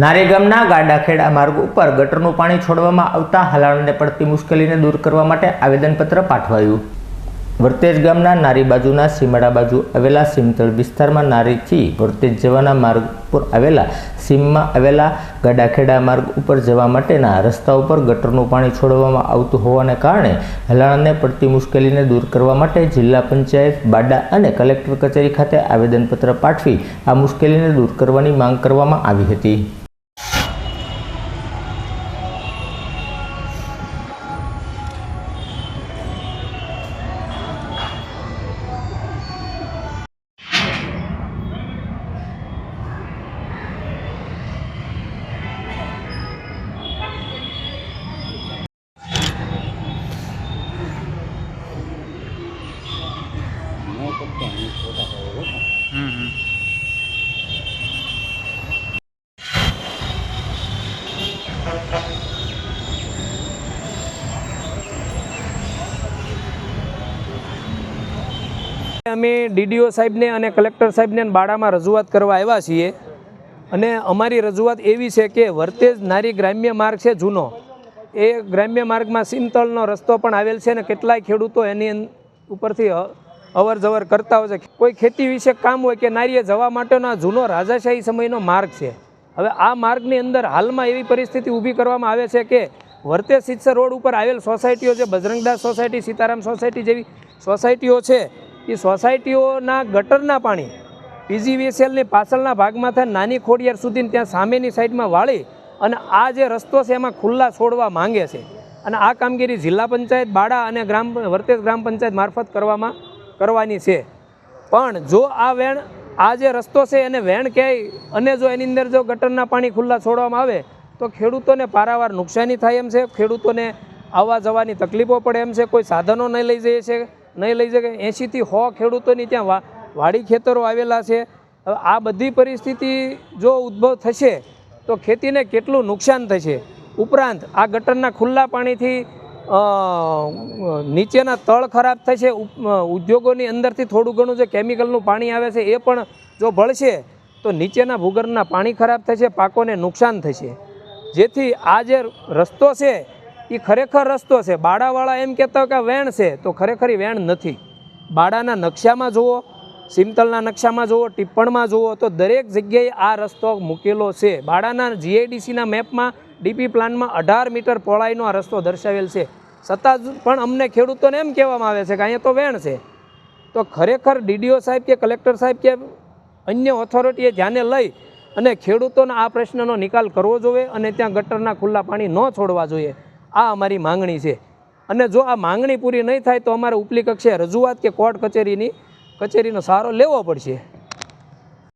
નારી ગામના ગાડાખેડા માર્ગ ઉપર ગટરનું પાણી છોડવામાં આવતા હાલાળને પડતી મુશ્કેલીને દૂર કરવા માટે આવેદનપત્ર પાઠવાયું. વર્તેજ ગામના નારી બાજુના સીમાડા બાજુ આવેલા સીમતળ વિસ્તારમાં નારીથી વર્તેજ જવાના માર્ગ પર આવેલા સીમમાં આવેલા ગાડાખેડા માર્ગ ઉપર જવા માટેના રસ્તા ઉપર ગટરનું પાણી છોડવામાં આવતું હોવાને કારણે હાલાળને પડતી મુશ્કેલીને દૂર કરવા માટે જિલ્લા પંચાયત બાડા અને કલેક્ટર કચેરી ખાતે આવેદનપત્ર પાઠવી આ મુશ્કેલીને દૂર કરવાની માંગ કરવામાં આવી હતી. અમે ડીડીઓ સાહેબને અને કલેક્ટર સાહેબને બાડામાં રજૂઆત કરવા આવ્યા છીએ અને અમારી રજૂઆત એવી છે કે વર્તેજ નારી ગ્રામ્ય માર્ગ છે જૂનો, એ ગ્રામ્ય માર્ગમાં સીમતળનો રસ્તો પણ આવેલ છે અને કેટલાય ખેડૂતો એની ઉપરથી અવર જવર કરતા હોય છે. કોઈ ખેતી વિશે કામ હોય કે નારીએ જવા માટેનો આ જૂનો રાજાશાહી સમયનો માર્ગ છે. હવે આ માર્ગની અંદર હાલમાં એવી પરિસ્થિતિ ઊભી કરવામાં આવે છે કે વર્તેજ સિત્સર રોડ ઉપર આવેલ સોસાયટીઓ છે, બજરંગદાસ સોસાયટી, સીતારામ સોસાયટી જેવી સોસાયટીઓ છે, એ સોસાયટીઓના ગટરના પાણી પીજીવીએસએલની પાછળના ભાગમાં થાય નાની ખોડિયાર સુધી ત્યાં સામેની સાઈડમાં વાળી અને આ જે રસ્તો છે એમાં ખુલ્લા છોડવા માંગે છે. અને આ કામગીરી જિલ્લા પંચાયત બાડા અને વર્તેજ ગ્રામ પંચાયત મારફત કરવાની છે. પણ જો આ જે રસ્તો છે એને વેણ ક્યાંય અને જો એની અંદર જો ગટરના પાણી ખુલ્લા છોડવામાં આવે તો ખેડૂતોને પારાવાર નુકસાની થાય એમ છે, ખેડૂતોને આવવા જવાની તકલીફો પડે એમ છે, કોઈ સાધનો નહીં લઈ જાય છે, 80 થી 100 ખેડૂતોની ત્યાં વાડી ખેતરો આવેલા છે. હવે આ બધી પરિસ્થિતિ જો ઉદ્ભવ થશે તો ખેતીને કેટલું નુકસાન થશે. ઉપરાંત આ ગટરના ખુલ્લા પાણીથી નીચેના તળ ખરાબ થશે, ઉદ્યોગોની અંદરથી થોડું ઘણું જે કેમિકલનું પાણી આવે છે એ પણ જો ભળશે તો નીચેના ભૂગર્ભના પાણી ખરાબ થશે, પાકોને નુકસાન થશે. જેથી આ જે રસ્તો છે એ ખરેખર રસ્તો છે. બાડાવાળા એમ કહેતા હોય કે વેણ છે, તો ખરેખર વેણ નથી. બાડાના નકશામાં જુઓ, સીમતળના નકશામાં જુઓ, ટિપ્પણમાં જુઓ તો દરેક જગ્યાએ આ રસ્તો મૂકેલો છે. બાડાના જીઆઈડીસીના મેપમાં ડીપી પ્લાનમાં 18 મીટર પહોળાઈનો આ રસ્તો દર્શાવેલ છે. છતાં પણ અમને ખેડૂતોને એમ કહેવામાં આવે છે કે અહીંયા તો વેણ છે. તો ખરેખર ડીડીઓ સાહેબ કે કલેક્ટર સાહેબ કે અન્ય ઓથોરિટીએ ધ્યાને લઈ અને ખેડૂતોના આ પ્રશ્નનો નિકાલ કરવો જોઈએ અને ત્યાં ગટરના ખુલ્લા પાણી ન છોડવા જોઈએ. આ અમારી માંગણી છે. અને જો આ માંગણી પૂરી નહીં થાય તો અમારે ઉપલી કક્ષાએ રજૂઆત કે કોર્ટ કચેરીનો સહારો લેવો પડશે.